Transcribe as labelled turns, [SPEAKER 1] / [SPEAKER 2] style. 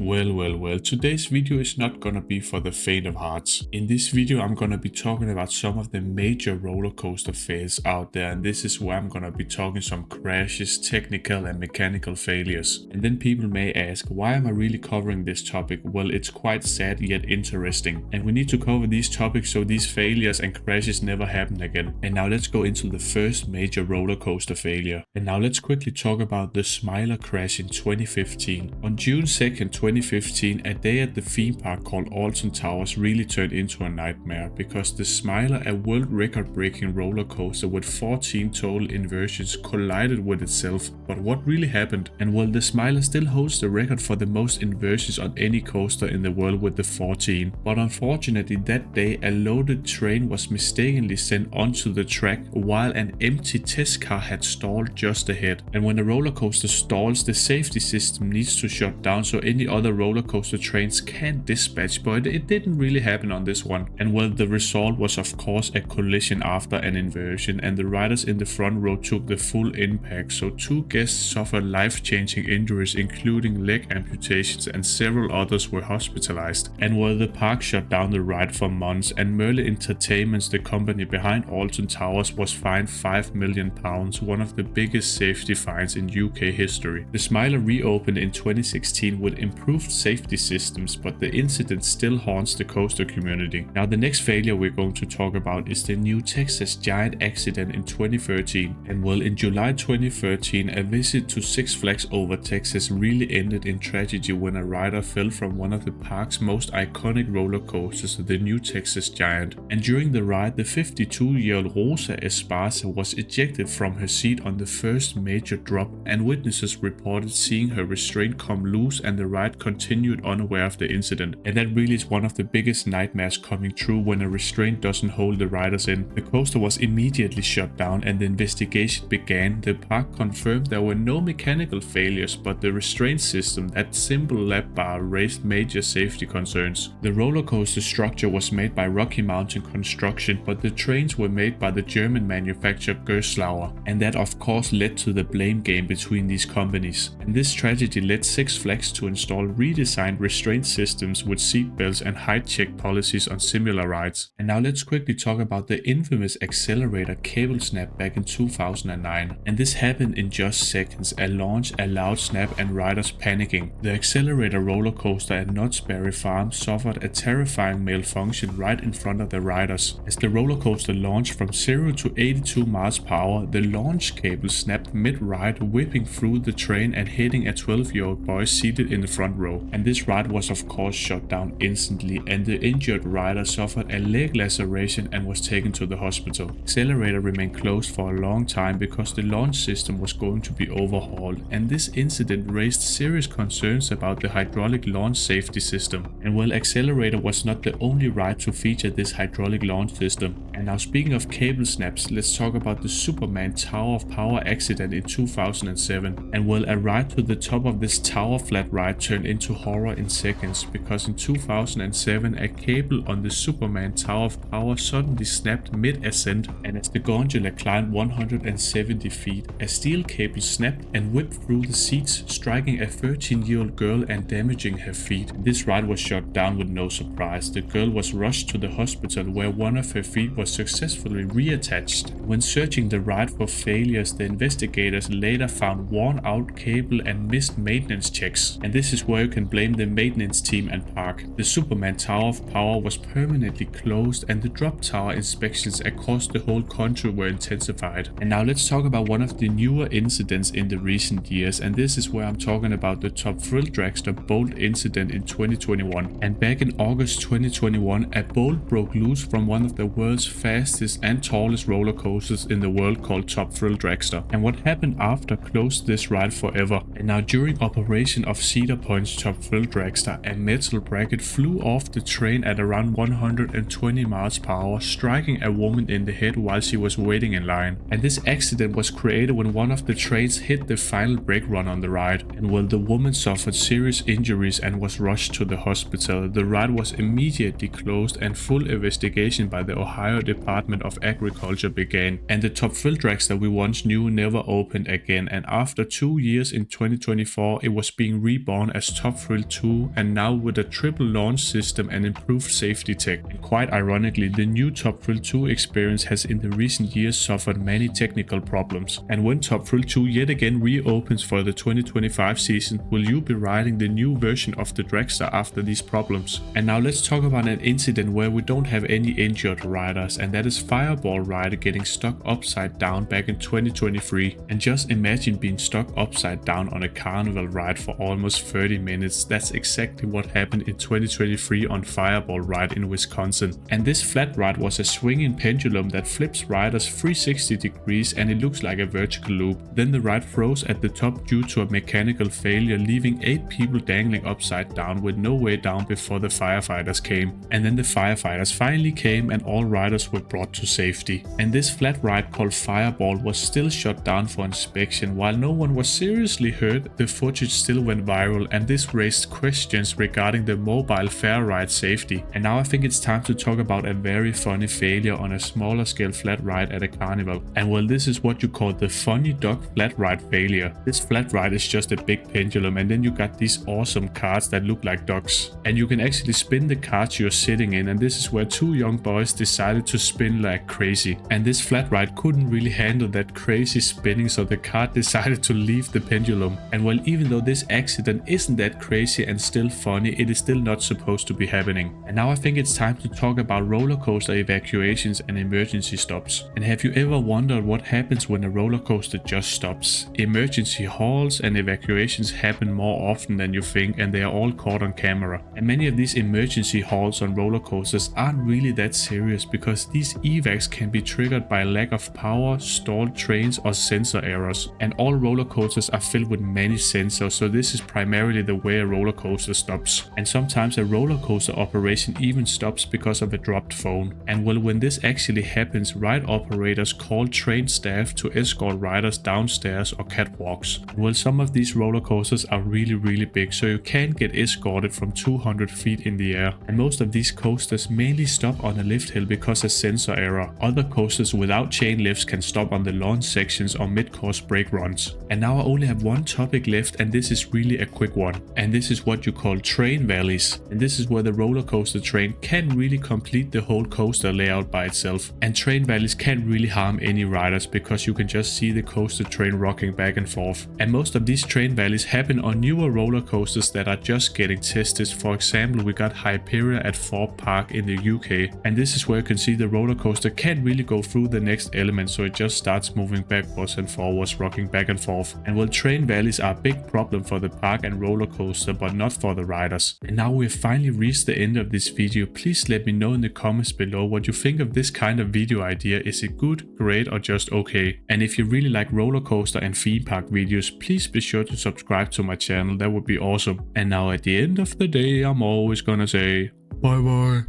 [SPEAKER 1] Well, today's video is not gonna be for the faint of hearts. In this video, I'm gonna be talking about some of the major roller coaster fails out there, and this is where I'm gonna be talking some crashes, technical and mechanical failures. And then people may ask, why am I really covering this topic? Well, it's quite sad yet interesting. And we need to cover these topics so these failures and crashes never happen again. And now let's go into the first major roller coaster failure. And now let's quickly talk about the Smiler crash in 2015. On June 2nd, 2015, a day at the theme park called Alton Towers really turned into a nightmare because the Smiler, a world record breaking roller coaster with 14 total inversions, collided with itself. But what really happened? And well, the Smiler still holds the record for the most inversions on any coaster in the world with the 14. But unfortunately that day a loaded train was mistakenly sent onto the track while an empty test car had stalled just ahead. And when a roller coaster stalls, the safety system needs to shut down so any other roller coaster trains can dispatch, but it didn't really happen on this one. And well, the result was of course a collision after an inversion, and the riders in the front row took the full impact, so 2 guests suffered life-changing injuries including leg amputations, and several others were hospitalized. And well, the park shut down the ride for months, and Merlin Entertainments, the company behind Alton Towers, was fined £5 million, one of the biggest safety fines in UK history. The Smiler reopened in 2016 with improved safety systems, but the incident still haunts the coaster community. Now the next failure we're going to talk about is the new Texas Giant accident in 2013. And well, in July 2013, a visit to Six Flags Over Texas really ended in tragedy when a rider fell from one of the park's most iconic roller coasters, the new Texas Giant. And during the ride, the 52-year-old Rosa Esparza was ejected from her seat on the first major drop, and witnesses reported seeing her restraint come loose, and the ride continued unaware of the incident. And that really is one of the biggest nightmares coming true when a restraint doesn't hold the riders in. The coaster was immediately shut down and the investigation began. The park confirmed there were no mechanical failures, but the restraint system, that simple lap bar, raised major safety concerns. The roller coaster structure was made by Rocky Mountain Construction, but the trains were made by the German manufacturer Xcelerator, and that of course led to the blame game between these companies. And this tragedy led Six Flags to install redesigned restraint systems with seat belts and height check policies on similar rides. And now let's quickly talk about the infamous Accelerator Cable Snap back in 2009. And this happened in just seconds, a launch, a loud snap and riders panicking. The Accelerator roller coaster at Knott's Farm suffered a terrifying malfunction right in front of the riders. As the roller coaster launched from 0 to 82 miles per hour, the launch cable snapped mid-ride, whipping through the train and hitting a 12-year-old boy seated in the front row. And this ride was of course shut down instantly, and the injured rider suffered a leg laceration and was taken to the hospital. Accelerator remained closed for a long time because the launch system was going to be overhauled, and this incident raised serious concerns about the hydraulic launch safety system. And well, Accelerator was not the only ride to feature this hydraulic launch system. And now speaking of cable snaps, let's talk about the Superman Tower of Power accident in 2007. And well, a ride to the top of this tower flat ride turned into horror in seconds, because in 2007 a cable on the Superman Tower of Power suddenly snapped mid-ascent, and as the gondola climbed 170 feet, a steel cable snapped and whipped through the seats, striking a 13-year-old girl and damaging her feet. This ride was shut down with no surprise. The girl was rushed to the hospital where one of her feet was successfully reattached. When searching the ride for failures, the investigators later found worn out cable and missed maintenance checks. And this is where you can blame the maintenance team and park. The Superman Tower of Power was permanently closed, and the drop tower inspections across the whole country were intensified. And now let's talk about one of the newer incidents in the recent years, and this is where I'm talking about the Thrill Dragster Bolt Incident in 2021. And back in August 2021, a bolt broke loose from one of the world's fastest and tallest roller coasters in the world called Thrill Dragster. And what happened after closed this ride forever. And now during operation of Cedar Point's Thrill Dragster, a metal bracket flew off the train at around 120 miles per hour, striking a woman in the head while she was waiting in line. And this accident was created when one of the trains hit the final brake run on the ride. And while the woman suffered serious injuries and was rushed to the hospital, the ride was immediately closed and full investigation by the Ohio Department of Agriculture began. And the Thrill Dragster we once knew never opened again, and after 2 years in 2024 it was being reborn as was Top Thrill 2, and now with a triple launch system and improved safety tech. And quite ironically, the new Top Thrill 2 experience has in the recent years suffered many technical problems. And when Top Thrill 2 yet again reopens for the 2025 season, will you be riding the new version of the Dragster after these problems? And now let's talk about an incident where we don't have any injured riders, and that is Fireball rider getting stuck upside down back in 2023. And just imagine being stuck upside down on a carnival ride for almost 30 minutes. That's exactly what happened in 2023 on Fireball ride in Wisconsin. And this flat ride was a swinging pendulum that flips riders 360 degrees, and it looks like a vertical loop. Then the ride froze at the top due to a mechanical failure, leaving 8 people dangling upside down with no way down before the firefighters came. And then the firefighters finally came and all riders were brought to safety. And this flat ride called Fireball was still shut down for inspection. While no one was seriously hurt, the footage still went viral, and this raised questions regarding the mobile fair ride safety. And now I think it's time to talk about a very funny failure on a smaller scale flat ride at a carnival. And well, this is what you call the funny duck flat ride failure. This flat ride is just a big pendulum, and then you got these awesome carts that look like ducks. And you can actually spin the carts you're sitting in, and this is where 2 young boys decided to spin like crazy. And this flat ride couldn't really handle that crazy spinning, so the cart decided to leave the pendulum. And well, even though this accident isn't that crazy and still funny, it is still not supposed to be happening. And now I think it's time to talk about roller coaster evacuations and emergency stops. And have you ever wondered what happens when a roller coaster just stops? Emergency halts and evacuations happen more often than you think, and they are all caught on camera. And many of these emergency halts on roller coasters aren't really that serious, because these evacs can be triggered by lack of power, stalled trains, or sensor errors. And all roller coasters are filled with many sensors, so this is primarily the way a roller coaster stops. And sometimes a roller coaster operation even stops because of a dropped phone. And well, when this actually happens, ride operators call trained staff to escort riders downstairs or catwalks. And well, some of these roller coasters are really big, so you can get escorted from 200 feet in the air. And most of these coasters mainly stop on a lift hill because of sensor error. Other coasters without chain lifts can stop on the launch sections or mid-course brake runs. And now I only have one topic left, and this is really a quick one. And this is what you call train valleys. And this is where the roller coaster train can't really complete the whole coaster layout by itself. And train valleys can't really harm any riders because you can just see the coaster train rocking back and forth. And most of these train valleys happen on newer roller coasters that are just getting tested. For example, we got Hyperia at Thorpe Park in the UK. And this is where you can see the roller coaster can't really go through the next element, so it just starts moving backwards and forwards, rocking back and forth. And well, train valleys are a big problem for the park and roller coaster, but not for the riders. And now we have finally reached the end of this video. Please let me know in the comments below what you think of this kind of video idea. Is it good, great, or just okay? And if you really like roller coaster and theme park videos, please be sure to subscribe to my channel. That would be awesome. And now at the end of the day, I'm always gonna say bye bye.